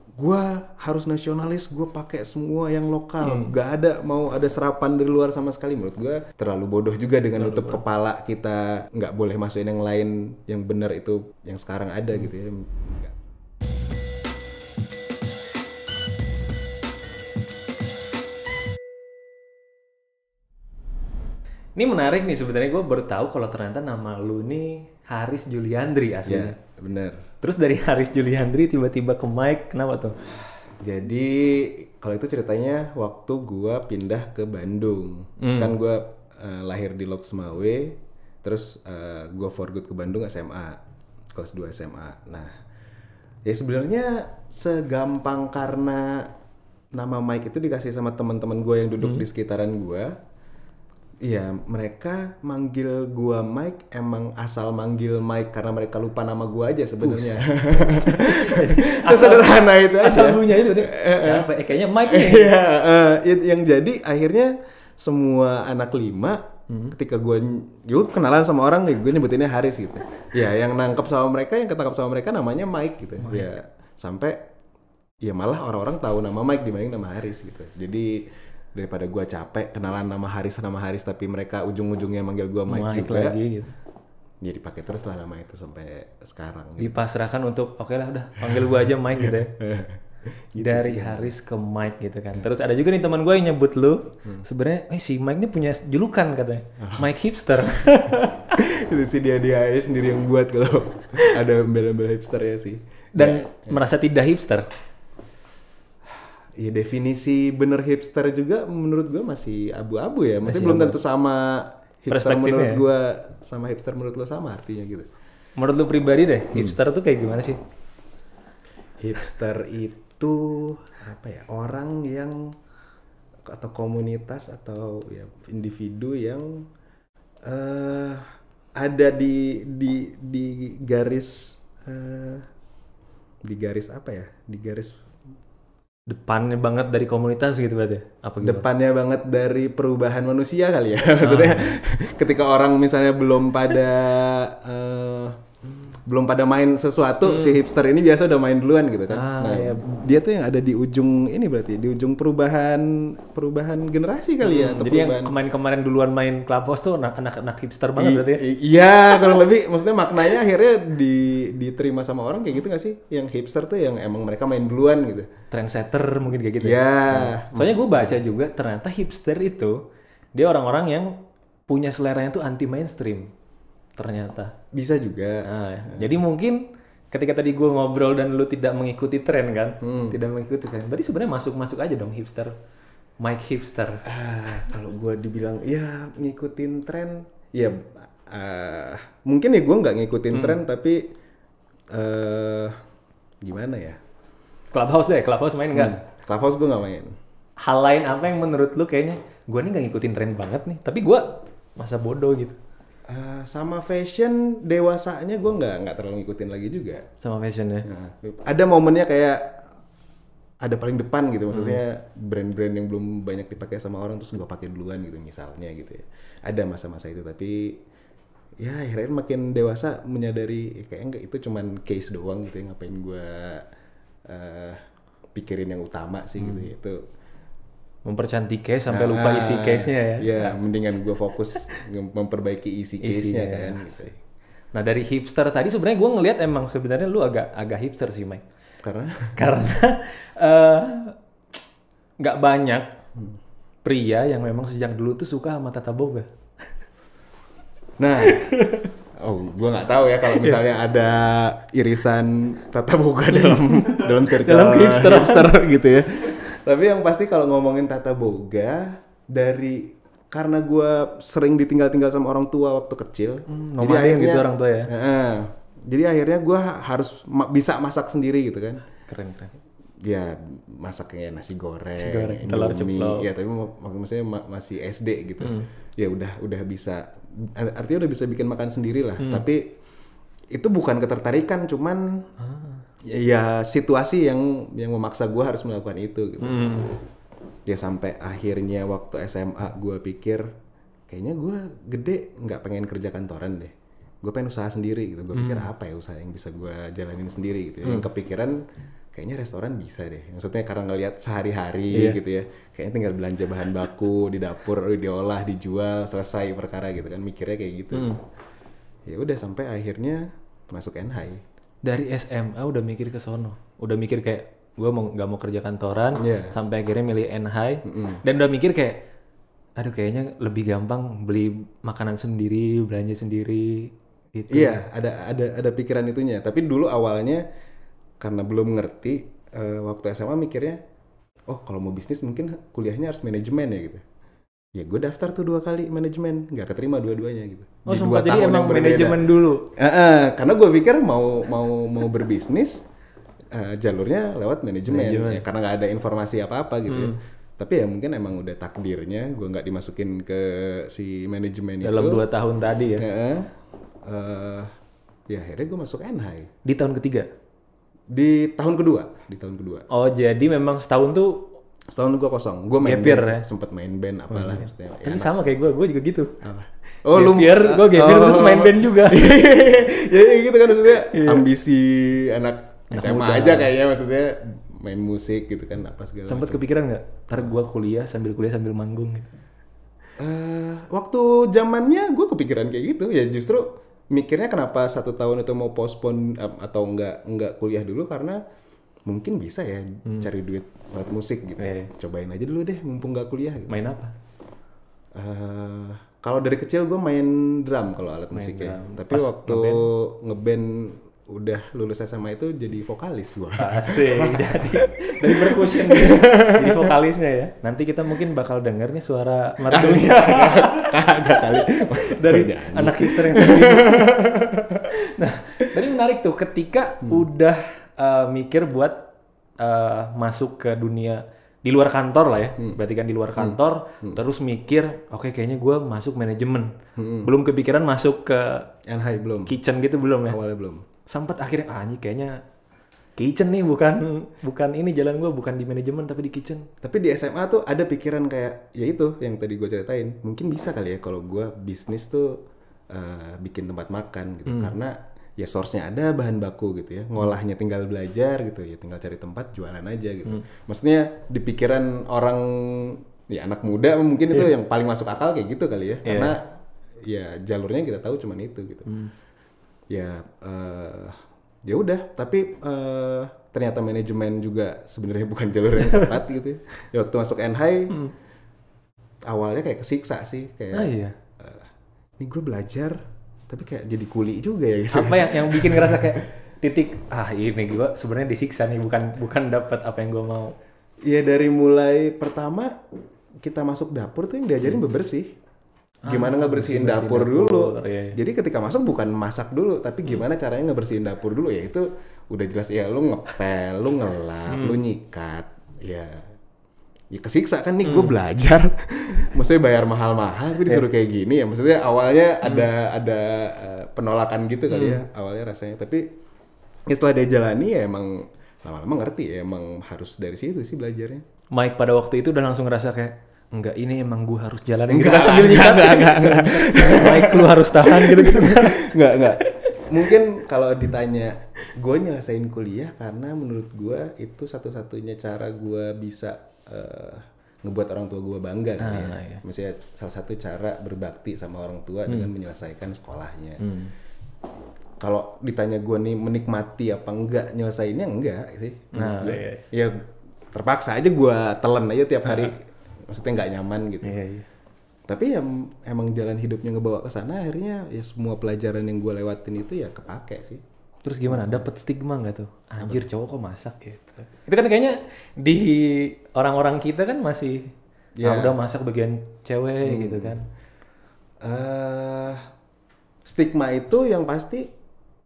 gue harus nasionalis, gue pakai semua yang lokal, gak ada mau ada serapan dari luar sama sekali. Menurut gue terlalu bodoh juga dengan nutup kepala kita, nggak boleh masukin yang lain, yang benar itu yang sekarang ada gitu ya. Nggak. Ini menarik nih sebenarnya, gue baru tahu kalau ternyata nama lu nih Haris Juliandri aslinya. Ya benar. Terus dari Haris Juliandri tiba-tiba ke Mike, kenapa tuh? Jadi kalau itu ceritanya waktu gua pindah ke Bandung. Kan gua lahir di Lok Sumawe, terus gua for good ke Bandung SMA, kelas 2 SMA. Nah, ya sebenarnya segampang karena nama Mike itu dikasih sama teman-teman gua yang duduk di sekitaran gua. Iya, mereka manggil gua Mike emang asal manggil Mike karena mereka lupa nama gua aja sebenarnya. Sesederhana itu aja. Asal bunyinya itu siapa? Kayaknya Mike nih. Iya, yang jadi akhirnya semua anak 5 ketika gue kenalan sama orang, gue nyebutinnya Haris gitu. Ya, yang nangkep sama mereka, yang ketangkep sama mereka namanya Mike gitu. Ya, sampai ya malah orang-orang tahu nama Mike dibanding nama Haris gitu. Jadi daripada gue capek kenalan nama Haris tapi mereka ujung-ujungnya manggil gue Mike juga lagi gitu. Jadi pakai terus lah nama itu sampai sekarang gitu. Dipasrahkan untuk oke lah udah panggil gue aja Mike gitu ya. Gitu dari sih, Haris ke Mike gitu kan. Terus ada juga nih teman gue yang nyebut lu sebenarnya si Mike ini punya julukan katanya Mike hipster. Itu sih dia aja sendiri yang buat kalau ada embel-embel hipster ya sih. Dan merasa tidak hipster. Ya definisi bener hipster juga menurut gue masih abu-abu ya. Masih belum tentu sama hipster menurut gue sama hipster menurut lo sama artinya gitu. Menurut lo pribadi deh, hipster tuh kayak gimana sih? Hipster itu apa ya? Orang yang atau komunitas atau ya individu yang ada di garis di garis apa ya? Di garis depannya banget dari komunitas gitu berarti? Apa gitu? Depannya banget dari perubahan manusia kali ya. Maksudnya ketika orang misalnya belum pada main sesuatu, si hipster ini biasa udah main duluan gitu kan. Iya. Dia tuh yang ada di ujung ini berarti, di ujung perubahan generasi kali ya. Jadi yang kemarin duluan main Clubhouse tuh anak-anak hipster banget berarti ya? Iya, kurang lebih. Maksudnya maknanya akhirnya diterima sama orang kayak gitu gak sih? Yang hipster tuh yang emang mereka main duluan gitu. Trendsetter mungkin kayak gitu. Iya. Soalnya gue baca juga ternyata hipster itu dia orang-orang yang punya seleranya tuh anti mainstream. Ternyata bisa juga. Jadi mungkin ketika tadi gue ngobrol dan lu tidak mengikuti tren kan, tidak mengikuti tren, berarti sebenarnya masuk aja dong hipster, Mike hipster. Kalau gue dibilang ya ngikutin tren, ya mungkin ya gue nggak ngikutin tren tapi gimana ya? Clubhouse main nggak? Clubhouse gue nggak main. Hal lain apa yang menurut lu kayaknya gue nih nggak ngikutin tren banget nih, tapi gue masa bodoh gitu. Sama fashion dewasanya gue nggak terlalu ngikutin lagi juga. Sama fashionnya. Ada momennya kayak ada paling depan gitu, maksudnya brand-brand yang belum banyak dipakai sama orang terus gue pakai duluan gitu misalnya gitu ya. Ada masa-masa itu tapi ya akhirnya makin dewasa menyadari kayaknya enggak, itu cuman case doang gitu ya, ngapain gue pikirin yang utama sih gitu ya. Itu mempercantik case sampai lupa isi case-nya ya. Iya, mendingan gue fokus memperbaiki isi case-nya kan gitu. Nah, dari hipster tadi sebenarnya gue ngelihat emang sebenarnya lu agak hipster sih, Mike. Karena nggak banyak pria yang memang sejak dulu tuh suka sama tata boga. Nah, gue nggak tahu ya kalau misalnya ada irisan tata boga dalam circle hipster gitu ya. Tapi yang pasti kalau ngomongin tata boga karena gue sering ditinggal sama orang tua waktu kecil, jadi akhirnya gitu orang tua ya. Jadi akhirnya gue harus bisa masak sendiri gitu kan. Keren. Ya masaknya nasi goreng, telur ceplok. Ya tapi maksudnya masih SD gitu. Ya udah bisa, artinya udah bisa bikin makan sendiri lah. Tapi itu bukan ketertarikan, cuman ya situasi yang memaksa gue harus melakukan itu gitu. Ya sampai akhirnya waktu SMA gue pikir kayaknya gue gede nggak pengen kerja kantoran deh, gue pengen usaha sendiri gitu. Gue pikir apa ya usaha yang bisa gue jalanin sendiri gitu. Yang kepikiran kayaknya restoran bisa deh. Maksudnya karena ngelihat sehari-hari gitu ya. Kayaknya tinggal belanja bahan baku di dapur, diolah, dijual, selesai perkara gitu kan. Mikirnya kayak gitu. Ya udah sampai akhirnya masuk NHI. Dari SMA udah mikir ke sono. Udah mikir kayak gue nggak mau kerja kantoran sampai akhirnya milih NHI dan udah mikir kayak aduh kayaknya lebih gampang beli makanan sendiri, belanja sendiri gitu. Iya, ada pikiran itunya. Tapi dulu awalnya karena belum ngerti, waktu SMA mikirnya, oh kalau mau bisnis mungkin kuliahnya harus manajemen ya gitu. Ya gue daftar tuh 2 kali manajemen, nggak keterima dua-duanya gitu. Oh sempat jadi emang manajemen dulu? Karena gue pikir mau berbisnis, jalurnya lewat manajemen. Ya, karena nggak ada informasi apa-apa gitu ya. Tapi ya mungkin emang udah takdirnya gue nggak dimasukin ke si manajemen dalam itu. Dalam 2 tahun tadi ya? Ya akhirnya gue masuk NHI. Di tahun ketiga? Di tahun kedua. Oh jadi memang setahun gue kosong. Gue main band, ya? Sempet main band apalah. Maksudnya, tapi ya, sama kayak gue juga gitu. Oh lu gue gapir terus main band juga. Ya gitu kan maksudnya ambisi anak SMA aja kayaknya maksudnya main musik gitu kan apa segala. Sempet kepikiran nggak? Ntar gue kuliah sambil manggung gitu. Waktu zamannya gue kepikiran kayak gitu ya justru mikirnya kenapa 1 tahun itu mau postpone atau nggak kuliah dulu karena mungkin bisa ya cari duit buat musik gitu. Cobain aja dulu deh mumpung nggak kuliah. Gitu. Main apa? Kalau dari kecil gue main drum kalau alat musiknya. Tapi pas waktu ngeband udah lulus SMA itu jadi vokalis gue. Asik. Dari percussion jadi vokalisnya ya. Nanti kita mungkin bakal denger nih suara merdunya. Kagak kali. Dari anak hipster yang sendiri. Nah, tadi menarik tuh ketika udah mikir buat masuk ke dunia di luar kantor lah ya. Berarti kan di luar kantor terus mikir oke, kayaknya gue masuk manajemen. Belum kepikiran masuk ke NHI belum. Kitchen gitu belum ya? Awalnya belum. Sempat akhirnya ini kayaknya kitchen nih bukan ini jalan gue, bukan di manajemen tapi di kitchen. Tapi di SMA tuh ada pikiran kayak ya itu yang tadi gue ceritain, mungkin bisa kali ya kalau gue bisnis tuh bikin tempat makan gitu. Karena ya source-nya ada, bahan baku gitu ya, ngolahnya tinggal belajar gitu ya, tinggal cari tempat jualan aja gitu. Maksudnya di pikiran orang ya anak muda mungkin itu yang paling masuk akal kayak gitu kali ya. Karena ya jalurnya kita tahu cuman itu gitu. Ya ya udah, tapi ternyata manajemen juga sebenarnya bukan jalur yang tepat gitu ya. Ya waktu masuk NHI awalnya kayak kesiksa sih kayak ini gue belajar tapi kayak jadi kuli juga ya gitu. Apa yang bikin ngerasa kayak titik ini gue sebenarnya disiksa nih, bukan dapat apa yang gue mau. Iya, dari mulai pertama kita masuk dapur tuh yang diajarin bebersih. Gimana ngebersihin dapur dulu. Iya. Jadi ketika masuk bukan masak dulu, tapi gimana caranya ngebersihin dapur dulu. Ya itu udah jelas ya, lu ngepel, lu ngelap, lu nyikat. Ya kesiksa kan nih gue belajar. Maksudnya bayar mahal-mahal tapi disuruh kayak gini ya. Maksudnya awalnya ada penolakan gitu kali ya awalnya rasanya. Tapi setelah dia jalani ya emang lama-lama ngerti ya, emang harus dari situ sih belajarnya. Mike pada waktu itu udah langsung ngerasa kayak enggak, ini emang gue harus jalanin. Enggak. Mike lu harus tahan gitu. Enggak. Mungkin kalau ditanya gue nyelesain kuliah karena menurut gue itu satu-satunya cara gue bisa ngebuat orang tua gue bangga gitu ya. Iya. Maksudnya salah satu cara berbakti sama orang tua dengan menyelesaikan sekolahnya. Kalau ditanya gue nih menikmati apa enggak nyelesainnya, enggak sih. Ya terpaksa aja gue telan aja tiap hari. Maksudnya nggak nyaman gitu. Iya. Tapi ya emang jalan hidupnya ngebawa ke sana, akhirnya ya semua pelajaran yang gue lewatin itu ya kepake sih. Terus gimana? Dapet stigma nggak tuh? Anjir, cowok kok masak gitu. Itu kan kayaknya di orang-orang kita kan masih udah masak bagian cewek gitu kan. Stigma itu yang pasti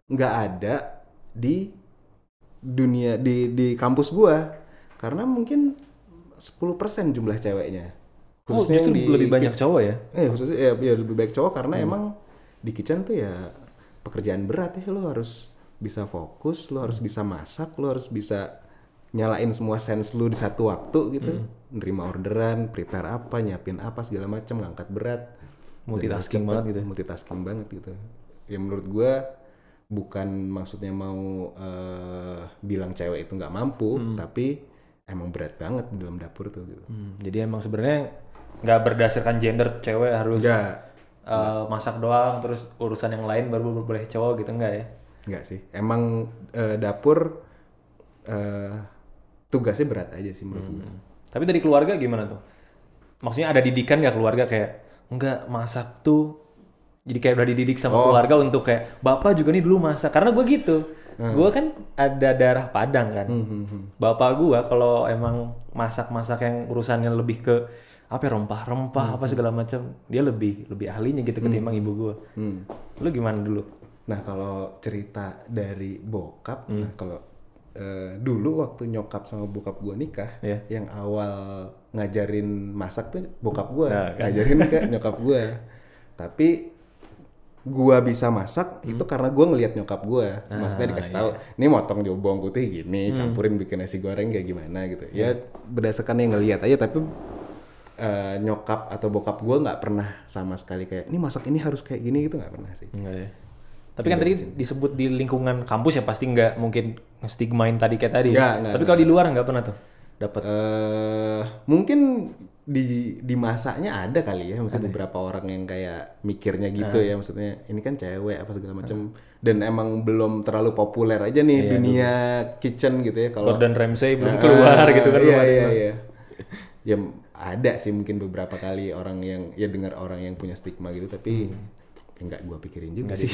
nggak ada di dunia di kampus gue, karena mungkin 10% jumlah ceweknya. Khususnya justru lebih banyak cowok ya? Khususnya ya lebih banyak cowok karena emang di kitchen tuh ya pekerjaan berat ya. Lo harus bisa fokus, lo harus bisa masak, lo harus bisa nyalain semua sense lo di satu waktu gitu. Nerima orderan, prepare apa, nyiapin apa segala macam, ngangkat berat. Multitasking banget gitu. Multitasking banget gitu. Ya menurut gue bukan maksudnya mau bilang cewek itu nggak mampu, tapi emang berat banget di dalam dapur tuh gitu. Jadi emang sebenarnya nggak berdasarkan gender cewek harus masak doang, terus urusan yang lain baru boleh cowok gitu, enggak ya? Enggak sih, emang dapur tugasnya berat aja sih menurut gue. Tapi dari keluarga gimana tuh? Maksudnya ada didikan nggak keluarga kayak enggak masak tuh? Jadi kayak udah dididik sama keluarga untuk kayak bapak juga nih dulu masak. Karena gue gitu, gue kan ada darah Padang kan. Bapak gue kalau emang masak-masak yang urusannya lebih ke apa ya, rempah-rempah apa segala macam, dia lebih ahlinya gitu ketimbang ibu gue. Lu gimana dulu? Nah kalau cerita dari bokap, nah kalau dulu waktu nyokap sama bokap gue nikah, yang awal ngajarin masak tuh bokap gue, ngajarin ke nyokap gue. Tapi gue bisa masak itu karena gue ngelihat nyokap gue, maksudnya dikasih tahu, ini motong bawang putih gini, campurin bikin nasi goreng kayak gimana gitu. Ya berdasarkan yang ngelihat aja, tapi nyokap atau bokap gue nggak pernah sama sekali kayak ini masak ini harus kayak gini gitu, nggak pernah sih. Enggak ya. Tapi kan tadi disebut di lingkungan kampus ya pasti nggak mungkin stigmain tadi kayak tadi. Nggak, tapi kalau di luar nggak pernah tuh dapat. Mungkin di masanya ada kali ya, maksudnya beberapa orang yang kayak mikirnya gitu ya, maksudnya ini kan cewek apa segala macam, dan emang belum terlalu populer aja nih dunia kitchen gitu ya. Kalau Gordon Ramsay belum keluar gitu kan. Iya. Ya ada sih mungkin beberapa kali orang yang ya dengar orang yang punya stigma gitu, tapi enggak gue pikirin juga sih.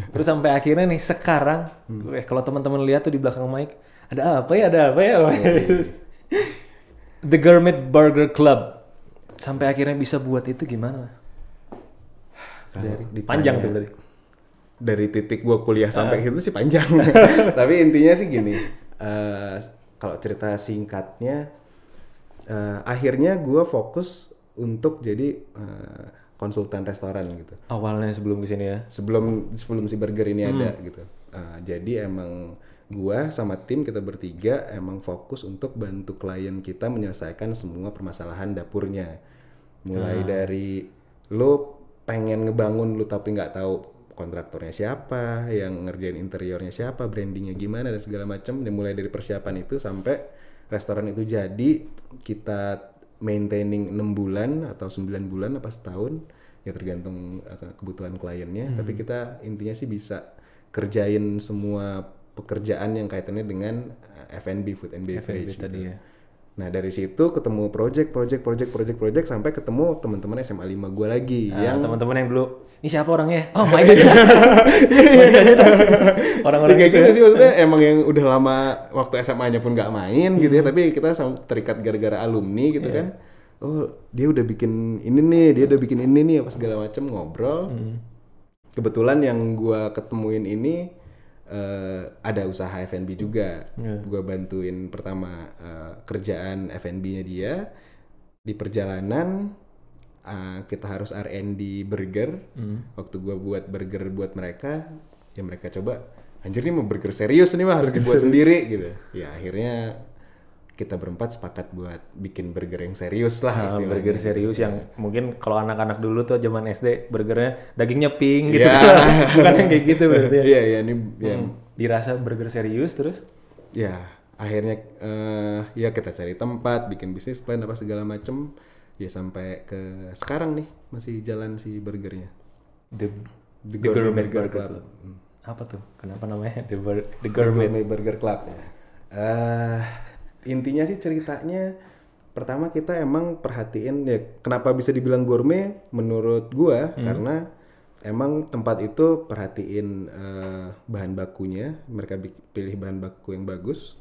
Terus sampai akhirnya nih sekarang, kalau teman-teman lihat tuh di belakang mic, ada apa ya? The Gourmet Burger Club. Sampai akhirnya bisa buat itu gimana? Panjang tuh berarti. Dari titik gue kuliah sampai itu sih panjang. Tapi intinya sih gini, kalau cerita singkatnya, akhirnya gue fokus untuk jadi konsultan restoran gitu. Awalnya sebelum kesini ya? Sebelum si burger ini ada gitu. Jadi emang gua sama tim kita bertiga emang fokus untuk bantu klien kita menyelesaikan semua permasalahan dapurnya. Mulai dari lo pengen ngebangun lu tapi nggak tahu kontraktornya siapa, yang ngerjain interiornya siapa, brandingnya gimana dan segala macam. Dan mulai dari persiapan itu sampai restoran itu jadi, kita maintaining 6 bulan atau 9 bulan apa setahun ya tergantung kebutuhan kliennya. Tapi kita intinya sih bisa kerjain semua pekerjaan yang kaitannya dengan F&B, food and beverage tadi gitu. ya. Nah dari situ ketemu project sampai ketemu teman-teman SMA 5 gue lagi. Yang teman-teman yang dulu, ini siapa orangnya? Oh my god. Orang-orang kayak gitu sih, maksudnya emang yang udah lama waktu SMA-nya pun nggak main gitu ya, tapi kita terikat gara-gara alumni gitu kan. Oh dia udah bikin ini nih, apa segala macam, ngobrol. Kebetulan yang gue ketemuin ini ada usaha F&B juga. Gue bantuin pertama kerjaan F&B-nya dia. Di perjalanan kita harus R&D burger. Waktu gue buat burger buat mereka, ya mereka coba, anjir nih mau burger serius nih mah harus dibuat sendiri gitu. Ya akhirnya kita berempat sepakat buat bikin burger yang serius lah istilahnya. Burger serius yang mungkin kalau anak-anak dulu tuh zaman SD burgernya dagingnya pink gitu. Bukan yang kayak gitu berarti ya. Iya, ini dirasa burger serius terus. Ya, akhirnya ya kita cari tempat, bikin bisnis plan apa segala macem. Ya sampai ke sekarang nih masih jalan si burgernya. The Gourmet Burger Club. Apa tuh? Kenapa namanya The Gourmet Burger Club ya? Intinya sih ceritanya pertama kita emang perhatiin ya kenapa bisa dibilang gourmet menurut gua, karena emang tempat itu perhatiin bahan bakunya, mereka pilih bahan baku yang bagus,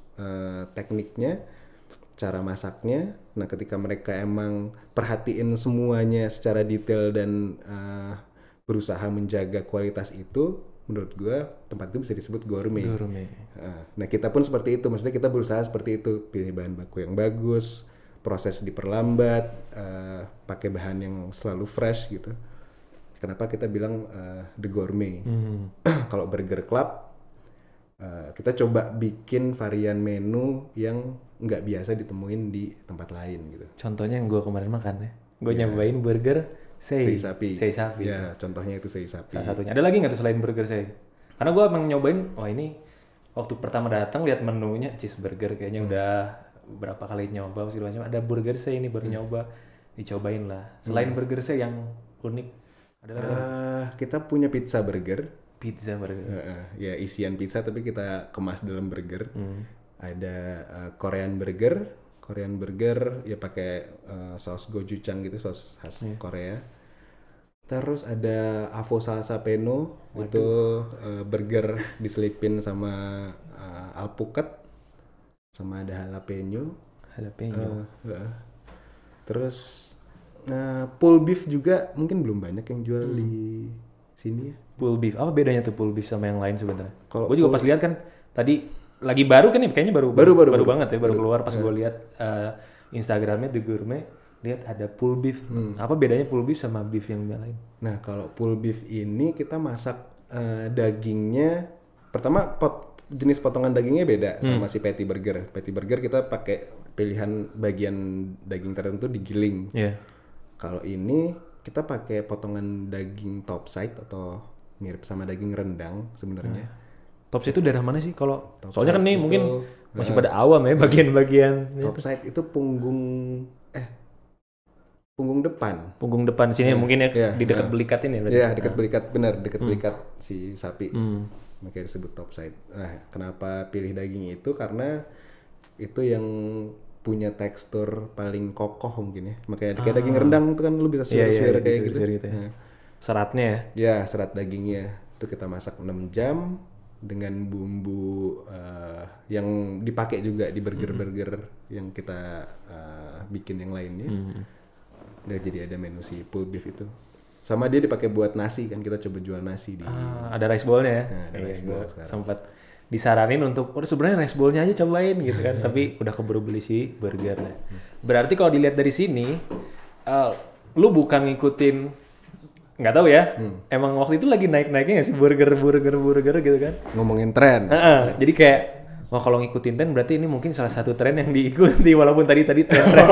tekniknya, cara masaknya. Nah ketika mereka emang perhatiin semuanya secara detail dan berusaha menjaga kualitas itu, menurut gue tempat itu bisa disebut gourmet. Nah kita pun seperti itu, maksudnya kita berusaha seperti itu, pilih bahan baku yang bagus, proses diperlambat, pakai bahan yang selalu fresh gitu. Kenapa kita bilang The Gourmet? Kalau Burger Club kita coba bikin varian menu yang nggak biasa ditemuin di tempat lain gitu. Contohnya yang gue kemarin makan ya, gue nyobain burger sei sapi. Ya, contohnya itu sei sapi. Salah satunya. Ada lagi nggak tuh selain burger sei? Karena gue emang nyobain, wah ini waktu pertama datang lihat menunya cheeseburger kayaknya udah berapa kali nyoba segala macam. Ada burger saya ini baru nyoba, dicobain lah. Selain burger saya yang unik, ada lagi Kita punya pizza burger. pizza burger. Ya isian pizza tapi kita kemas dalam burger. Ada Korean burger ya pakai saus gochujang gitu, saus khas Korea. Terus ada avo salsa peno, itu burger diselipin sama alpukat, sama ada jalapeno. Terus pulled beef juga mungkin belum banyak yang jual di sini ya. Pulled beef, apa bedanya tuh pulled beef sama yang lain sebenarnya? Kalau Gue juga pas lihat kan tadi lagi baru kan nih, kayaknya baru banget ya, baru keluar pas gue lihat Instagramnya The Gourmet, lihat ada pulled beef. Apa bedanya pulled beef sama beef yang lain? Nah kalau pulled beef ini kita masak dagingnya, pertama jenis potongan dagingnya beda sama si patty burger. Patty burger kita pakai pilihan bagian daging tertentu digiling. Kalau ini kita pakai potongan daging topside atau mirip sama daging rendang sebenarnya. Topside itu daerah mana sih? Kalau soalnya kan nih itu, mungkin masih pada awam ya bagian-bagian. Topside itu punggung depan. Punggung depan sini mungkin ya di dekat belikat ini ya. Iya, dekat belikat, benar, dekat belikat si sapi. Makanya disebut topside. Nah, kenapa pilih daging itu? Karena itu yang punya tekstur paling kokoh mungkin ya. Makanya kayak daging rendang itu kan lu bisa suwir-suwir kayak gitu. Ya. Seratnya ya? Ya, serat dagingnya. Itu kita masak 6 jam dengan bumbu yang dipakai juga di burger-burger yang kita bikin yang lainnya. Udah jadi ada menu si pulled beef itu. Sama dia dipakai buat nasi kan, kita coba jual nasi di. Ada rice bowl-nya ya. Nah, ada rice bowl sekarang. Sempat disaranin untuk sebenarnya rice bowl-nya aja cobain gitu kan, tapi udah keburu beli si burgernya. Berarti kalau dilihat dari sini, lu bukan ngikutin, nggak tahu ya, emang waktu itu lagi naik-naiknya nggak sih burger gitu kan? Ngomongin tren. Jadi kayak, wah kalau ngikutin tren berarti ini mungkin salah satu tren yang diikuti, walaupun tadi tren-tren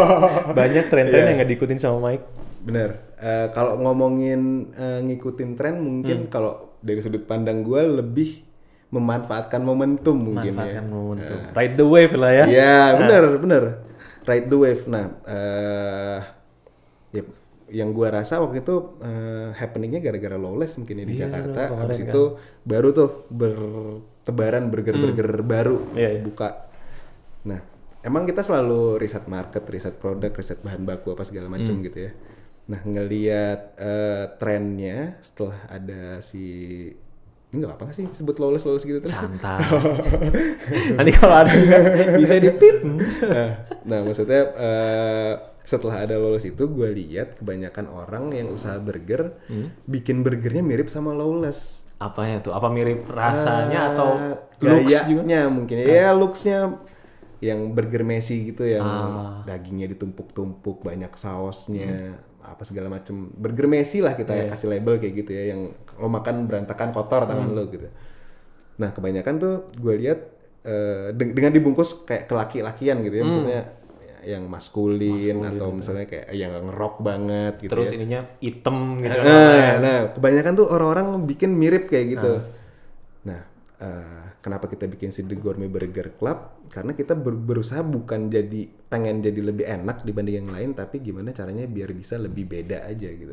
banyak tren-tren yang nggak diikutin sama Mike. Bener. Kalau ngomongin ngikutin tren mungkin kalau dari sudut pandang gue lebih memanfaatkan momentum mungkin ya. Momentum. Ride the wave lah ya. Iya, bener. Ride the wave. Nah, ya, yang gua rasa waktu itu happeningnya gara-gara Lawless mungkin ya di Jakarta. Habis itu baru tuh bertebaran burger-burger baru buka. Nah, emang kita selalu riset market, riset produk, riset bahan baku apa segala macam gitu ya. Nah, ngelihat trennya setelah ada si ini nggak apa-apa sih sebut Lawless gitu terus. Santai. Nanti kalau ada bisa dipip. Nah, maksudnya setelah ada Lawless itu gue lihat kebanyakan orang yang usaha burger bikin burgernya mirip sama Lawless. Apanya tuh? Apa mirip rasanya atau looks juga? Gayanya mungkin ya, looksnya yang burger Messi gitu yang dagingnya ditumpuk-tumpuk, banyak sausnya, apa segala macam. Burger Messi lah kita ya kasih label kayak gitu ya, yang lo makan berantakan kotor tangan lo gitu. Nah, kebanyakan tuh gue lihat dengan dibungkus kayak kelaki-lakian gitu ya, maksudnya yang maskulin atau misalnya kayak yang rock banget gitu. Terus ya. ininya hitam gitu. Nah, kebanyakan tuh orang-orang bikin mirip kayak gitu. Nah, kenapa kita bikin si The Gourmet Burger Club? Karena kita berusaha bukan pengen jadi lebih enak dibanding yang lain, tapi gimana caranya biar bisa lebih beda aja gitu.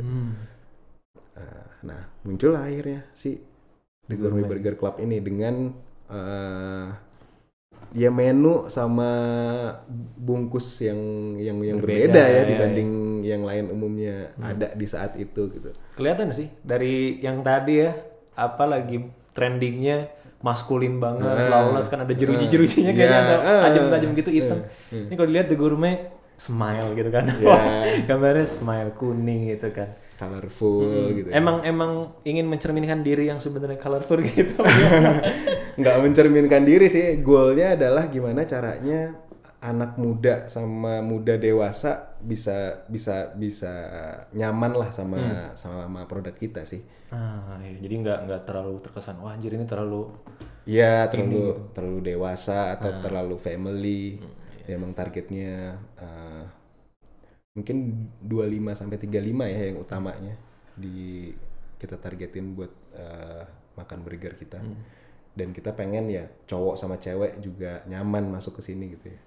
Nah, muncul akhirnya si The Gourmet Burger Club ini dengan ya menu sama bungkus yang berbeda ya dibanding yang lain umumnya ada di saat itu gitu. Kelihatan sih dari yang tadi ya, apa lagi trendingnya maskulin banget, Lawless kan ada jeruji-jerujinya kayaknya ada tajam-tajam gitu hitam. Ini kalau dilihat The Gourmet smile gitu kan. Gambarnya smile kuning gitu kan. Colorful gitu. Emang ingin mencerminkan diri yang sebenarnya colorful gitu. Nggak mencerminkan diri sih. Goalnya adalah gimana caranya anak muda sama muda dewasa bisa nyaman lah sama produk kita sih. Iya. Jadi nggak terlalu terkesan wah anjir ini terlalu terlalu dewasa atau terlalu family. Ya, emang targetnya mungkin 25 sampai 35 ya yang utamanya kita targetin buat makan burger kita. Dan kita pengen ya cowok sama cewek juga nyaman masuk ke sini gitu ya.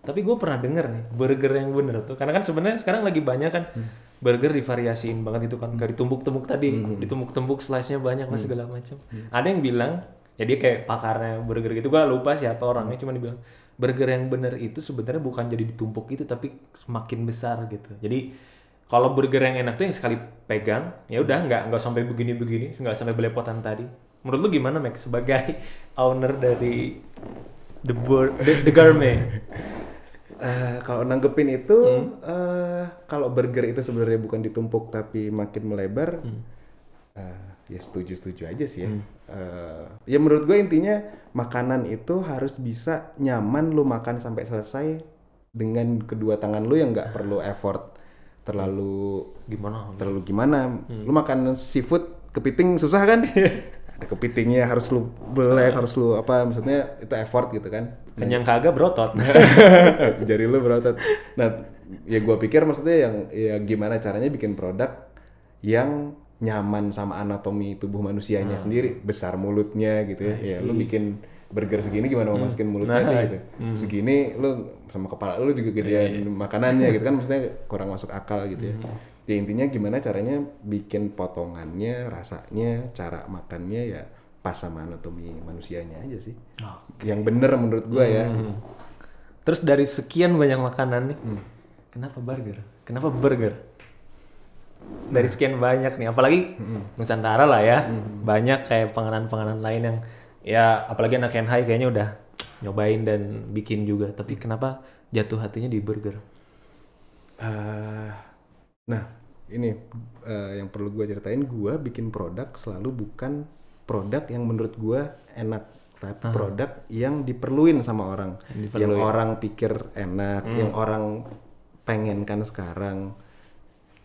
Tapi gue pernah denger nih burger yang bener tuh, karena kan sebenarnya sekarang lagi banyak kan burger divariasiin banget itu kan, gak ditumbuk-tumbuk tadi, ditumbuk-tumbuk slice-nya banyak lah segala macam. Ada yang bilang ya dia kayak pakarnya burger gitu, gue lupa siapa orangnya, cuma dibilang burger yang bener itu sebenarnya bukan jadi ditumpuk itu tapi semakin besar gitu. Jadi kalau burger yang enak tuh yang sekali pegang ya udah nggak sampai begini-begini, nggak sampai belepotan tadi. Menurut lu gimana Max sebagai owner dari The Gourmet? Kalau nanggepin itu, kalau burger itu sebenarnya bukan ditumpuk tapi makin melebar, ya setuju aja sih ya. Ya menurut gue intinya makanan itu harus bisa nyaman lu makan sampai selesai dengan kedua tangan lu yang nggak perlu effort terlalu gimana. Lu makan seafood kepiting susah kan? Ada kepitingnya harus lu belek, harus lu apa, maksudnya itu effort gitu kan. Kenyang kagak berotot. Jari lu berotot. Nah, ya gua pikir maksudnya yang ya gimana caranya bikin produk yang nyaman sama anatomi tubuh manusianya sendiri, besar mulutnya gitu ya. Ya lu bikin burger segini gimana mau masukin mulutnya sih gitu. Segini lu sama kepala lu juga gedean makanannya gitu kan, maksudnya kurang masuk akal gitu ya. Ya intinya gimana caranya bikin potongannya, rasanya, cara makannya ya pas sama anatomi manusianya aja sih. Yang bener menurut gua ya. Terus dari sekian banyak makanan nih, kenapa burger? Kenapa burger? Dari sekian banyak nih, apalagi Nusantara lah ya, banyak kayak panganan-panganan lain yang ya apalagi anak Shanghai kayaknya udah nyobain dan bikin juga. Tapi kenapa jatuh hatinya di burger? Nah ini yang perlu gue ceritain, gue bikin produk selalu bukan produk yang menurut gue enak, tapi produk yang diperluin sama orang, yang orang pikir enak, yang orang pengenkan sekarang.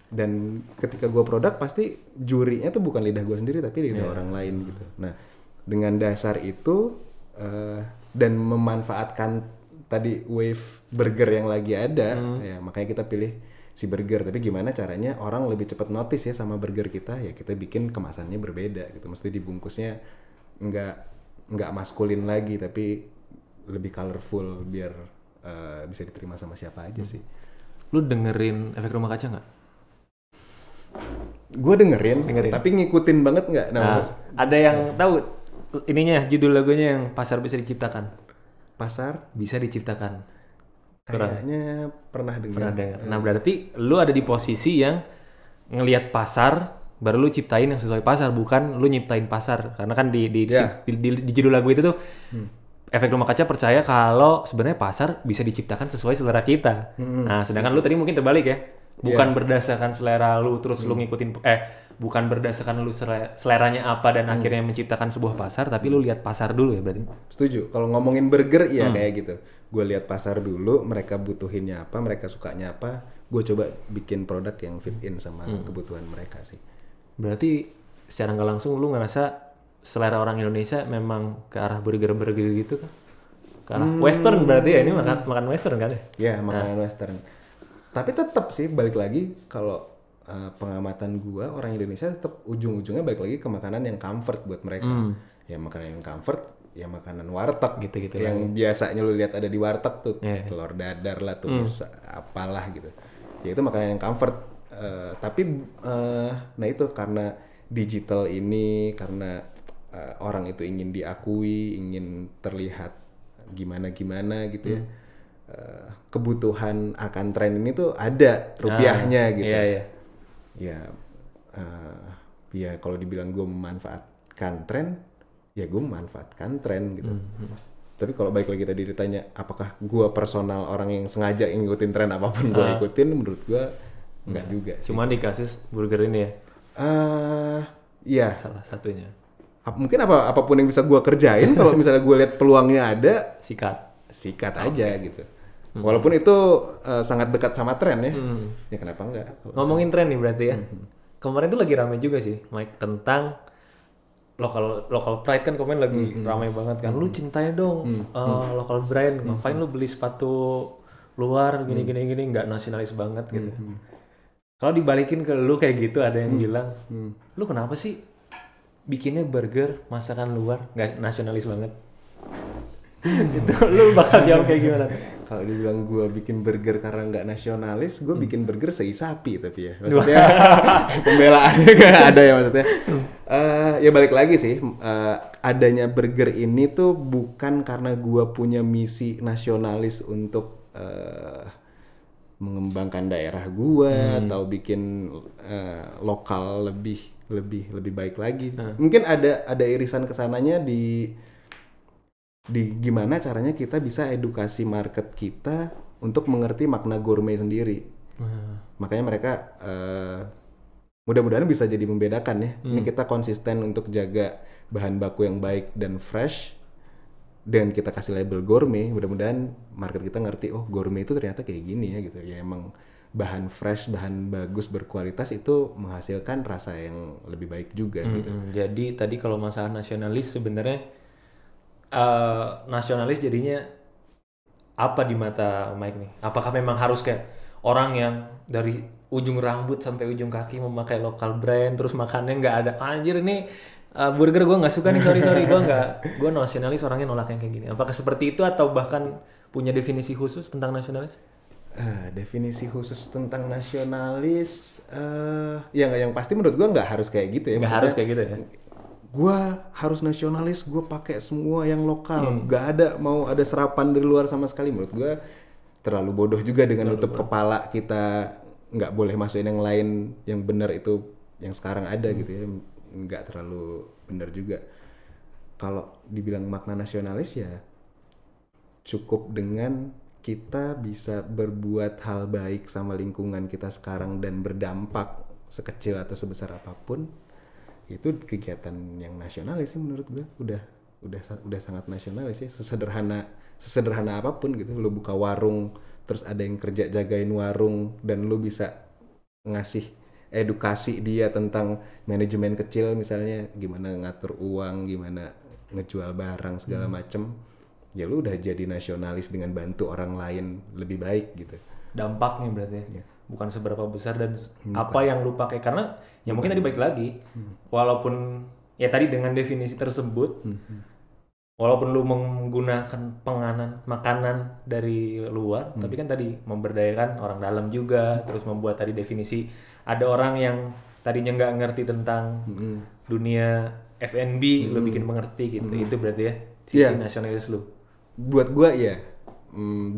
Dan ketika gue produk pasti jurinya tuh bukan lidah gue sendiri tapi lidah orang lain gitu. Nah dengan dasar itu dan memanfaatkan tadi wave burger yang lagi ada, ya makanya kita pilih si burger. Tapi gimana caranya orang lebih cepat notice ya sama burger kita, ya kita bikin kemasannya berbeda gitu. Mesti dibungkusnya nggak maskulin lagi tapi lebih colorful biar bisa diterima sama siapa aja sih. Lu dengerin Efek Rumah Kaca nggak? Gue dengerin, tapi ngikutin banget nggak. Nah, ada yang tahu ininya, judul lagunya yang Pasar Bisa Diciptakan. Pasar Bisa Diciptakan. Kayaknya pernah dengar. Nah berarti lu ada di posisi yang ngelihat pasar, baru lu ciptain yang sesuai pasar, bukan lu nyiptain pasar. Karena kan di judul lagu itu tuh Efek Rumah Kaca percaya kalau sebenarnya pasar bisa diciptakan sesuai selera kita. Nah sedangkan lu tadi mungkin terbalik ya. Bukan berdasarkan selera lu terus lu ngikutin bukan berdasarkan lu seleranya apa dan akhirnya menciptakan sebuah pasar, tapi lu lihat pasar dulu ya berarti. Setuju. Kalau ngomongin burger ya kayak gitu. Gue lihat pasar dulu, mereka butuhinnya apa, mereka sukanya apa, gue coba bikin produk yang fit in sama kebutuhan mereka sih. Berarti secara nggak langsung lu ngerasa selera orang Indonesia memang ke arah burger-burger gitu kan? Ke arah western berarti ya, ini makan western kan ya? Ya, makanan western. Tapi tetap sih balik lagi kalau pengamatan gua, orang Indonesia tetap ujung-ujungnya balik lagi ke makanan yang comfort buat mereka. Ya makanan yang comfort, ya makanan warteg gitu yang biasanya lu lihat ada di warteg tuh, telur dadar lah, tumis apalah gitu. Ya itu makanan yang comfort. Tapi nah itu karena digital ini, karena orang itu ingin diakui, ingin terlihat gimana-gimana gitu ya. Kebutuhan akan tren ini tuh ada rupiahnya gitu. Ya kalau dibilang gue memanfaatkan tren, ya gue memanfaatkan tren gitu. Tapi kalau balik lagi tadi ditanya apakah gue personal orang yang sengaja ngikutin tren apapun gue ikutin, menurut gue enggak juga sih. Cuma di kasus burger ini ya? Iya. Salah satunya. Mungkin apapun yang bisa gue kerjain, kalau misalnya gue lihat peluangnya ada, sikat aja gitu. Walaupun itu sangat dekat sama tren ya. Ya kenapa enggak? Ngomongin tren nih berarti ya. Kemarin tuh lagi rame juga sih Mike tentang local pride kan, komen lagi ramai banget kan. Lu cintai dong local brand. Ngapain lu beli sepatu luar gini nggak nasionalis banget gitu. Kalau dibalikin ke lu kayak gitu, ada yang bilang, lu kenapa sih bikinnya burger masakan luar, nggak nasionalis banget. Itu lu bakal jawab kayak gimana? Kalau dibilang gue bikin burger karena nggak nasionalis, gue bikin burger sei sapi tapi ya. Maksudnya pembelaannya nggak ada ya maksudnya. Ya balik lagi sih, adanya burger ini tuh bukan karena gue punya misi nasionalis untuk mengembangkan daerah gue atau bikin lokal lebih baik lagi. Mungkin ada irisan kesananya di gimana caranya kita bisa edukasi market kita untuk mengerti makna gourmet sendiri. Makanya mereka mudah-mudahan bisa jadi membedakan ya. Ini kita konsisten untuk jaga bahan baku yang baik dan fresh, dan kita kasih label gourmet. Mudah-mudahan market kita ngerti, oh gourmet itu ternyata kayak gini ya gitu. Ya emang bahan fresh, bahan bagus berkualitas itu menghasilkan rasa yang lebih baik juga gitu. Jadi tadi kalau masalah nasionalis sebenarnya nasionalis jadinya apa di mata Mike nih? Apakah memang harus kayak orang yang dari ujung rambut sampai ujung kaki memakai lokal brand, terus makannya nggak ada anjir ini burger gue nggak suka nih, sorry gue nasionalis, orangnya nolak yang kayak gini. Apakah seperti itu atau bahkan punya definisi khusus tentang nasionalis? Definisi khusus tentang nasionalis yang pasti menurut gue nggak harus kayak gitu ya. Nggak harus kayak gitu ya. Gue harus nasionalis, gue pakai semua yang lokal, gak ada mau ada serapan dari luar sama sekali. Menurut gue terlalu bodoh juga dengan nutup kepala kita, nggak boleh masukin yang lain, yang benar itu yang sekarang ada gitu ya, nggak terlalu benar juga. Kalau dibilang makna nasionalis ya cukup dengan kita bisa berbuat hal baik sama lingkungan kita sekarang dan berdampak sekecil atau sebesar apapun. Itu kegiatan yang nasionalis sih menurut gue, udah sangat nasionalis ya. Sesederhana apapun gitu, lu buka warung terus ada yang kerja jagain warung dan lu bisa ngasih edukasi dia tentang manajemen kecil misalnya, gimana ngatur uang, gimana ngejual barang segala macem, ya lu udah jadi nasionalis dengan bantu orang lain lebih baik gitu. Dampaknya berarti ya. Bukan seberapa besar dan apa yang lu pakai, karena ya mungkin tadi baik lagi walaupun ya tadi dengan definisi tersebut walaupun lu menggunakan makanan dari luar tapi kan tadi memberdayakan orang dalam juga, terus membuat tadi definisi ada orang yang tadinya nggak ngerti tentang dunia F&B lu bikin mengerti gitu. Itu berarti ya sisi nasionalis lu. Buat gue ya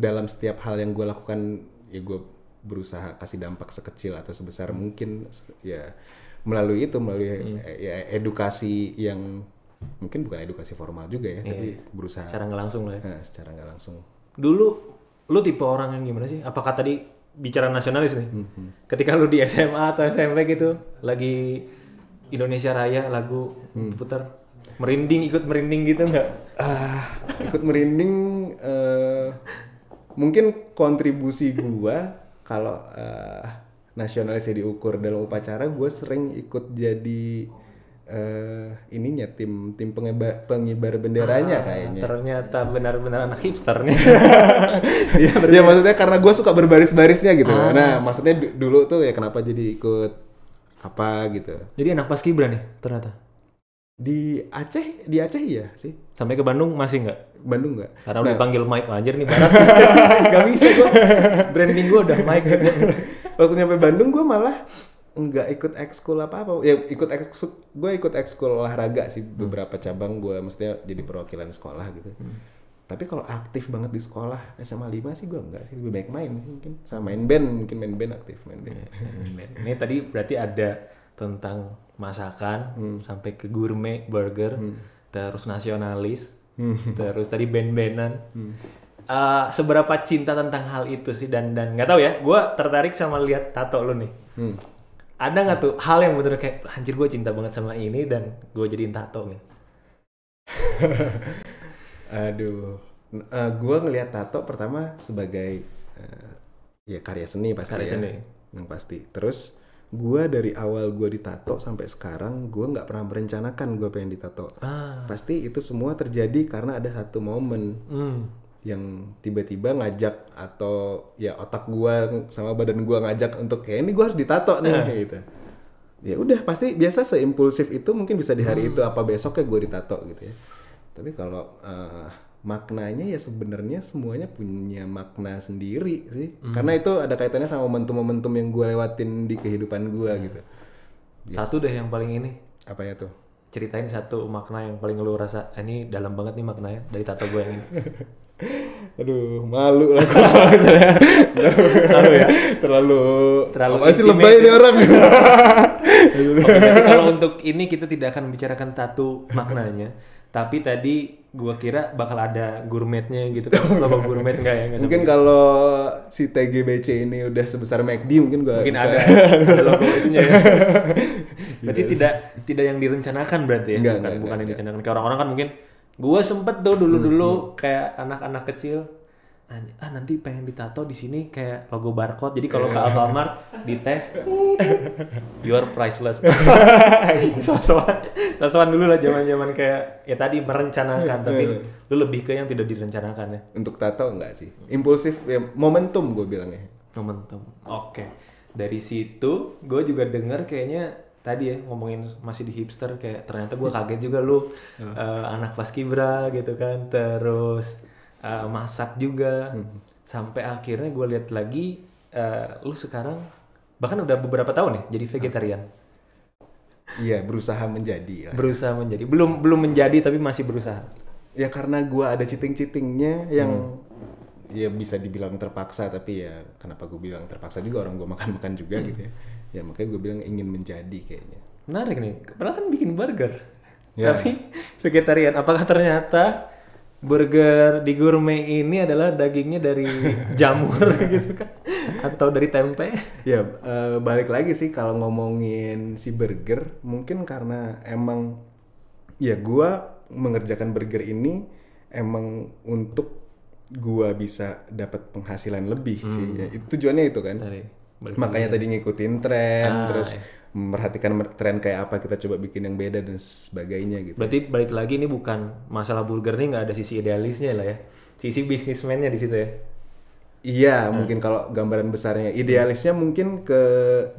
dalam setiap hal yang gue lakukan ya gue berusaha kasih dampak sekecil atau sebesar mungkin ya melalui ya edukasi yang mungkin bukan edukasi formal juga ya, tapi berusaha secara nggak langsung lah ya. Secara nggak langsung. Dulu lu tipe orang yang gimana sih? Apakah tadi bicara nasionalis nih? Ketika lu di SMA atau SMP gitu lagi Indonesia Raya lagu putar, ikut merinding gitu nggak? Ikut merinding mungkin kontribusi gua. Kalau nasionalisnya diukur dalam upacara, gue sering ikut jadi ininya tim pengibar benderanya kayaknya. Ternyata benar-benar anak hipster nih. Ya maksudnya karena gue suka berbaris-barisnya gitu. Nah maksudnya dulu tuh ya kenapa jadi ikut apa gitu. Jadi anak Paskibra nih ternyata. Di Aceh iya sih. Sampai ke Bandung masih nggak? Bandung nggak. Karena udah dipanggil Mike, anjir nih barat. Gak bisa gue. Branding gue udah Mike. Waktu nyampe Bandung gue malah nggak ikut ekskul apa-apa. Ya gue ikut ekskul olahraga sih, beberapa cabang gue, maksudnya jadi perwakilan sekolah gitu. Tapi kalau aktif banget di sekolah SMA 5 sih gue enggak sih, lebih baik main sih mungkin. Sama main band aktif main band. Ini tadi berarti ada tentang masakan sampai ke gourmet burger, terus nasionalis, terus tadi band-bandan. Seberapa cinta tentang hal itu sih, dan nggak tahu ya, gue tertarik sama lihat tato lo nih. Ada nggak tuh hal yang bener kayak anjir gue cinta banget sama ini dan gue jadiin tato nih? Aduh, gue ngelihat tato pertama sebagai ya karya seni pasti. Karya seni. Yang pasti. Terus gue dari awal gue ditato sampai sekarang gue nggak pernah merencanakan gue pengen ditato. Pasti itu semua terjadi karena ada satu momen yang tiba-tiba ngajak, atau ya otak gue sama badan gue ngajak untuk kayak ini gue harus ditato nih kayak gitu. ya udah pasti biasa seimpulsif itu mungkin bisa di hari itu apa besoknya gue ditato gitu ya. Tapi kalau maknanya ya sebenarnya semuanya punya makna sendiri sih. Karena itu ada kaitannya sama momentum-momentum yang gue lewatin di kehidupan gue gitu. Satu deh yang paling ini. Apa ya tuh? Ceritain satu makna yang paling lu rasa ini dalam banget nih maknanya dari tato gue yang ini. Aduh, malu lah kalau misalnya. Lalu ya. Terlalu apa sih intimate lebay ini ya. orang. Oke, berarti kalau untuk ini kita tidak akan membicarakan tato maknanya, tapi tadi gua kira bakal ada gourmetnya gitu kan. Logo gourmet enggak ya? Nggak Mungkin sampai. kalau si TGBC ini udah sebesar McD mungkin gua Mungkin bisa. ada logo itunya ya. Berarti tidak yang direncanakan berarti ya. Enggak, Bukan yang direncanakan. Kayak orang-orang kan mungkin gua sempet tuh dulu kayak anak-anak kecil nanti pengen ditato di sini kayak logo barcode. Jadi kalau ke Alfamart dites you are priceless. Sosokan dulu lah zaman-zaman kayak ya tadi merencanakan tapi lu lebih ke yang tidak direncanakan ya. Untuk tato enggak sih. Impulsif ya momentum gue bilangnya. Momentum. Oke. Dari situ gue juga denger kayaknya tadi ya ngomongin masih di hipster kayak ternyata gue kaget juga lu anak paskibra gitu kan, terus masak juga sampai akhirnya gue lihat lagi lu sekarang bahkan udah beberapa tahun ya jadi vegetarian. Iya, berusaha menjadi lah. Berusaha menjadi belum menjadi tapi masih berusaha. Ya karena gue ada cheating-cheatingnya yang ya bisa dibilang terpaksa, tapi ya kenapa gue bilang terpaksa juga, orang gue makan-makan juga gitu ya. Ya makanya gue bilang ingin menjadi kayaknya. Menarik nih, padahal kan bikin burger. Ya. Tapi vegetarian, apakah ternyata burger di gourmet ini adalah dagingnya dari jamur gitu kan? Atau dari tempe? Ya balik lagi sih kalau ngomongin si burger, mungkin karena emang ya gue mengerjakan burger ini emang untuk gua bisa dapat penghasilan lebih sih. Ya, itu tujuannya itu kan. Makanya tadi ngikutin tren, terus memperhatikan tren kayak apa, kita coba bikin yang beda dan sebagainya gitu. Berarti balik lagi ini bukan masalah burger nih, nggak ada sisi idealisnya lah ya. Sisi bisnismennya di situ ya. Iya, mungkin kalau gambaran besarnya idealisnya mungkin ke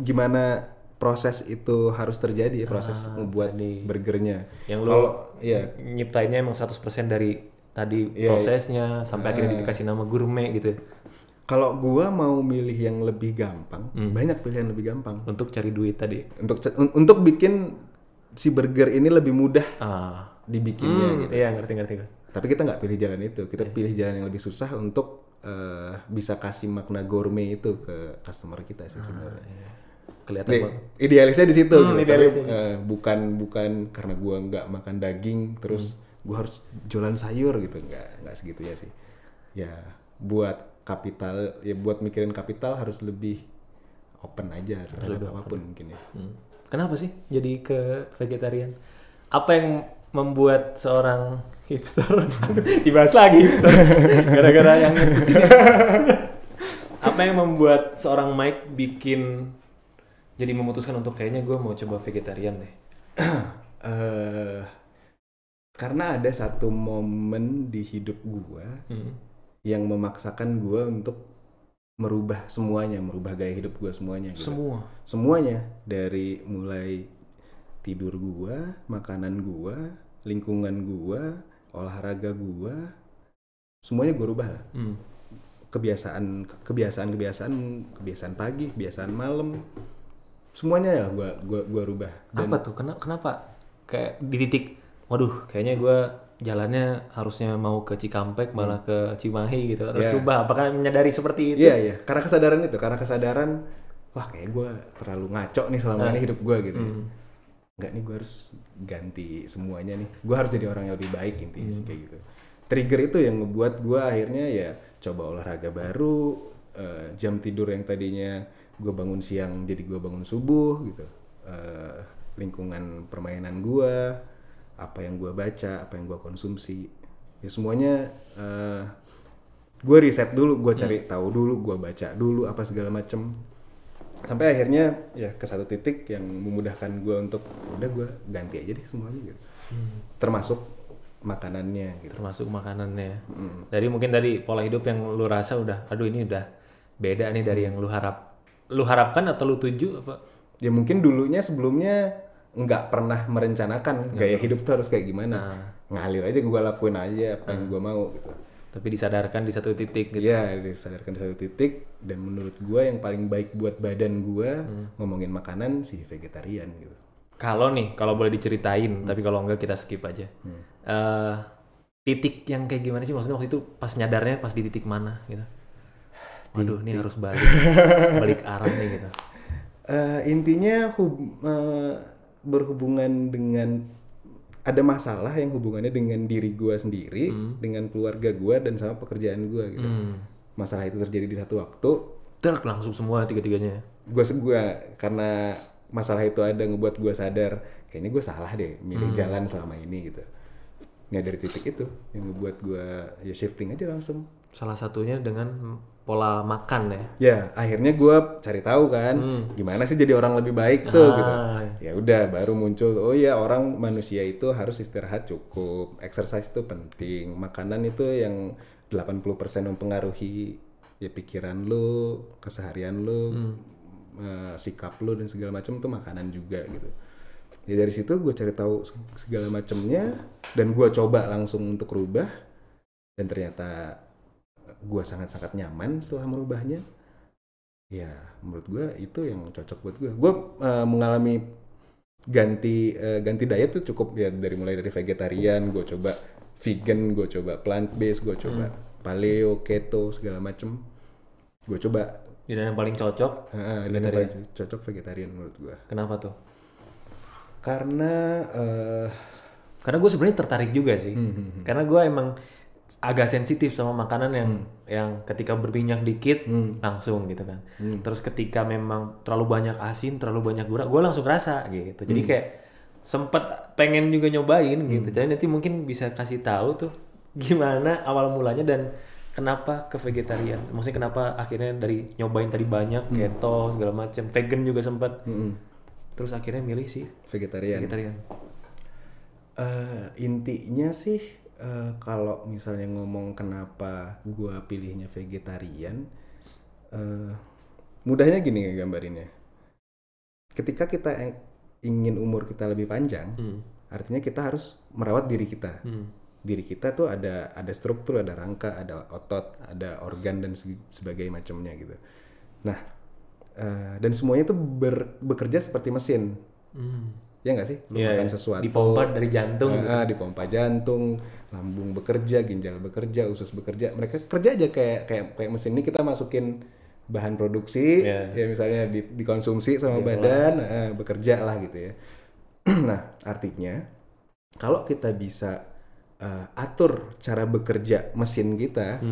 gimana proses itu harus terjadi ya, proses membuat burgernya. Yang kalau nyiptainnya emang 100% dari tadi prosesnya sampai akhirnya dikasih nama gourmet gitu. Kalau gua mau milih yang lebih gampang, banyak pilihan lebih gampang. Untuk cari duit tadi. Untuk bikin si burger ini lebih mudah dibikinnya gitu. Iya, ngerti. Tapi kita nggak pilih jalan itu, kita pilih jalan yang lebih susah untuk bisa kasih makna gourmet itu ke customer kita sih sebenarnya. Iya. Kelihatan banget. Idealisnya di situ gitu. Idealisnya. Tapi, bukan karena gua nggak makan daging terus gua harus jualan sayur gitu, nggak segitunya sih. Ya buat kapital, ya buat mikirin kapital harus lebih open aja terhadap apapun mungkin ya. Kenapa sih jadi ke vegetarian? Apa yang membuat seorang hipster dibahas lagi hipster gara-gara yang kesini? Apa yang membuat seorang Mike bikin jadi memutuskan untuk kayaknya gue mau coba vegetarian deh? Karena ada satu momen di hidup gue yang memaksakan gue untuk merubah semuanya, merubah gaya hidup gue semuanya. Gitu. Semuanya, dari mulai tidur gue, makanan gue, lingkungan gue, olahraga gue, semuanya gue rubah lah. Kebiasaan pagi, kebiasaan malam, semuanya lah gue rubah. Dan apa tuh? Kenapa? Kayak di titik, waduh, kayaknya gue jalannya harusnya mau ke Cikampek malah ke Cimahi gitu. Harus rubah. Apakah menyadari seperti itu? Iya. Karena kesadaran, wah kayak gue terlalu ngaco nih selama ini hidup gue gitu. Enggak nih, gue harus ganti semuanya nih. Gue harus jadi orang yang lebih baik intinya sih kayak gitu. Trigger itu yang ngebuat gue akhirnya ya coba olahraga baru, jam tidur yang tadinya gue bangun siang jadi gue bangun subuh gitu. Lingkungan permainan gue, apa yang gue baca, apa yang gue konsumsi, ya semuanya gue riset dulu, gue cari tahu dulu, gue baca dulu apa segala macem, sampai akhirnya ya ke satu titik yang memudahkan gue untuk udah gue ganti aja deh semuanya gitu, termasuk makanannya gitu. Dari mungkin tadi pola hidup yang lu rasa udah, aduh ini udah beda nih dari yang lu harapkan atau lu tuju apa? ya mungkin dulunya sebelumnya nggak pernah merencanakan gaya hidup tuh harus kayak gimana. Ngalir aja gue lakuin aja apa yang gue mau gitu. Tapi disadarkan di satu titik gitu. Iya, disadarkan di satu titik, dan menurut gue yang paling baik buat badan gue ngomongin makanan sih vegetarian gitu. Kalau boleh diceritain, tapi kalau enggak kita skip aja. Titik yang kayak gimana sih, maksudnya waktu itu pas nyadarnya pas di titik mana gitu? Waduh, ini harus balik arah nih gitu. Intinya berhubungan dengan ada masalah yang hubungannya dengan diri gue sendiri, dengan keluarga gue, dan sama pekerjaan gue gitu. Masalah itu terjadi di satu waktu. Langsung semua tiga-tiganya. Gue karena masalah itu ada ngebuat gue sadar, kayaknya gue salah deh milih jalan selama ini gitu. Ya dari titik itu yang ngebuat gue ya shifting aja langsung. Salah satunya dengan pola makan ya. Ya akhirnya gue cari tahu kan gimana sih jadi orang lebih baik tuh gitu. Ya udah baru muncul oh ya orang manusia itu harus istirahat cukup, exercise itu penting, makanan itu yang 80% mempengaruhi ya pikiran lu, keseharian lu, sikap lu dan segala macam itu makanan juga gitu. Ya dari situ gue cari tahu segala macamnya dan gue coba langsung untuk rubah, dan ternyata gue sangat-sangat nyaman setelah merubahnya. Ya menurut gue itu yang cocok buat gue. Gue mengalami ganti diet tuh cukup ya, mulai dari vegetarian, gue coba vegan, gue coba plant based, gue coba paleo, keto segala macem. Gue coba. Dan yang paling cocok? Dan yang paling cocok vegetarian menurut gue. Kenapa tuh? Karena gue sebenarnya tertarik juga sih. Karena gue emang agak sensitif sama makanan yang ketika berminyak dikit langsung gitu kan. Terus ketika memang terlalu banyak asin, terlalu banyak gula, gue langsung rasa gitu. Jadi kayak sempet pengen juga nyobain gitu. Jadi nanti mungkin bisa kasih tahu tuh gimana awal mulanya dan kenapa ke vegetarian. Maksudnya kenapa akhirnya dari nyobain tadi banyak keto segala macam, vegan juga sempat. Terus akhirnya milih sih vegetarian. Intinya sih kalau misalnya ngomong kenapa gue pilihnya vegetarian, mudahnya gini ya gambarinnya. Ketika kita ingin umur kita lebih panjang, artinya kita harus merawat diri kita. Diri kita tuh ada struktur, ada rangka, ada otot, ada organ dan sebagainya macamnya gitu. Nah, dan semuanya tuh bekerja seperti mesin. Ya nggak sih? Makan sesuatu dipompa dari jantung gitu. Dipompa jantung, lambung bekerja, ginjal bekerja, usus bekerja. Mereka kerja aja kayak mesin. Ini kita masukin bahan produksi, ya misalnya dikonsumsi sama badan, bekerja lah gitu ya. Nah, artinya kalau kita bisa atur cara bekerja mesin kita,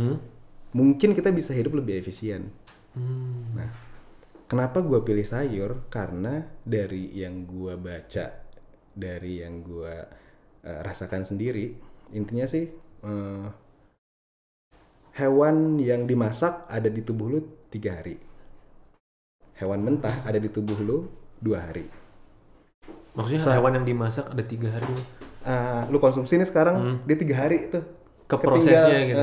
mungkin kita bisa hidup lebih efisien. Nah, kenapa gue pilih sayur? Karena dari yang gue baca, dari yang gue rasakan sendiri, intinya sih hewan yang dimasak ada di tubuh lu 3 hari. Hewan mentah ada di tubuh lu 2 hari. Maksudnya hewan yang dimasak ada 3 hari? Lu konsumsi ini sekarang dia 3 hari tuh ke prosesnya gitu.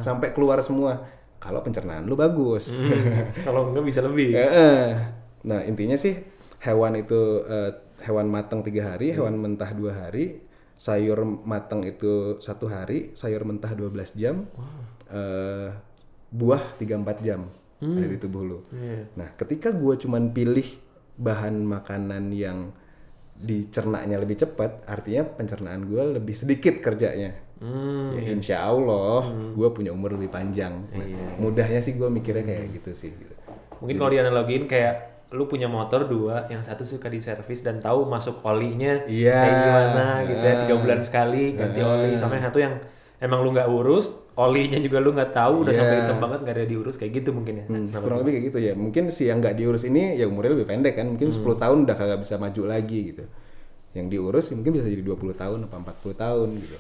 Sampai keluar semua. Kalau pencernaan lu bagus. Kalau enggak bisa lebih. Nah intinya sih hewan itu hewan matang 3 hari, hewan mentah 2 hari, sayur matang itu 1 hari, sayur mentah 12 jam, buah 3-4 jam ada di tubuh lu. Nah ketika gue cuman pilih bahan makanan yang dicernanya lebih cepat, artinya pencernaan gue lebih sedikit kerjanya. Ya, insya Allah gue punya umur lebih panjang. Mudahnya sih gue mikirnya kayak gitu sih. Mungkin kalau dianalogiin kayak lu punya motor 2, yang satu suka diservis dan tahu masuk olinya kayak gimana gitu ya, 3 bulan sekali ganti oli, sama yang satu yang emang lu nggak urus, olinya juga lu nggak tahu, udah sampai hitam banget nggak ada diurus, kayak gitu mungkin ya. Kurang lebih kayak gitu ya. Mungkin si yang nggak diurus ini ya umurnya lebih pendek kan, mungkin 10 tahun udah kagak bisa maju lagi gitu. Yang diurus ya mungkin bisa jadi 20 tahun apa 40 tahun gitu.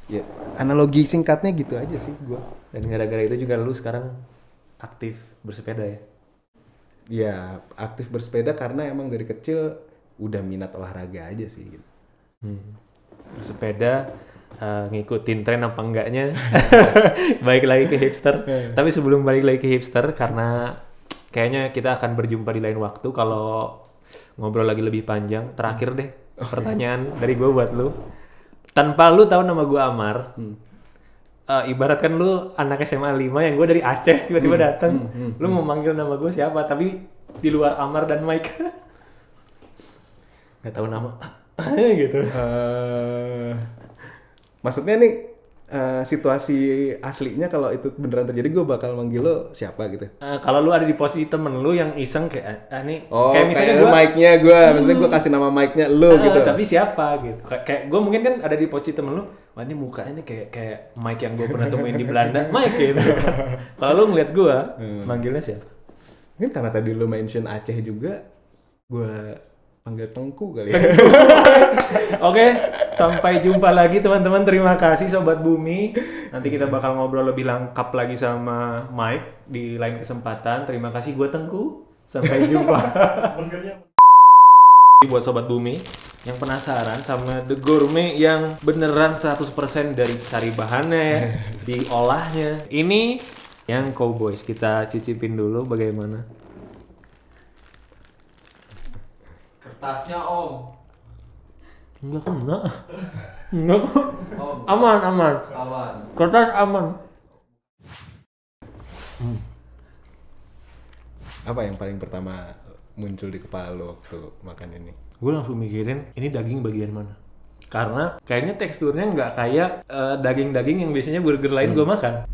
Ya analogi singkatnya gitu aja sih gua. Dan gara-gara itu juga lu sekarang aktif bersepeda ya? Ya aktif bersepeda karena emang dari kecil udah minat olahraga aja sih gitu. Bersepeda, ngikutin tren apa enggaknya. Balik lagi ke hipster. Tapi sebelum balik lagi ke hipster, karena Kayaknya kita akan berjumpa di lain waktu kalau ngobrol lagi lebih panjang. Terakhir deh, pertanyaan dari gue buat lu. Tanpa lu tahu nama gue Amar, ibaratkan lu anak SMA 5 yang gue dari Aceh tiba-tiba datang. Lu mau manggil nama gue siapa? Tapi di luar Amar dan Mike. Gak tahu nama. Gitu. Maksudnya nih situasi aslinya kalau itu beneran terjadi gue bakal manggil lo siapa gitu. Kalau lu ada di posisi temen lu yang iseng kayak nih, Oh, kayak misalnya gue mic-nya gue, maksudnya gue kasih nama mic-nya lo gitu. Tapi siapa gitu? Kayak gue mungkin kan ada di posisi temen lu, wah ini mukanya nih kayak Mike yang gue pernah temuin di Belanda, Mike gitu. Kalau lu ngeliat gue, manggilnya siapa? Mungkin karena tadi lo mention Aceh juga, gue panggil Tengku kali ya. Oke, sampai jumpa lagi teman-teman. Terima kasih Sobat Bumi. Nanti kita bakal ngobrol lebih lengkap lagi sama Mike di lain kesempatan. Terima kasih, gue Tengku. Sampai jumpa. Buat Sobat Bumi yang penasaran sama The Gourmet yang beneran 100% dari cari bahannya ya, diolahnya. Ini yang Cowboys, kita cicipin dulu bagaimana. Kertasnya Om. Enggak kena. Enggak kok. Aman. Aman. Kertas aman. Apa yang paling pertama muncul di kepala lo waktu makan ini? Gue langsung mikirin ini daging bagian mana. Karena kayaknya teksturnya nggak kayak daging-daging yang biasanya burger lain gue makan.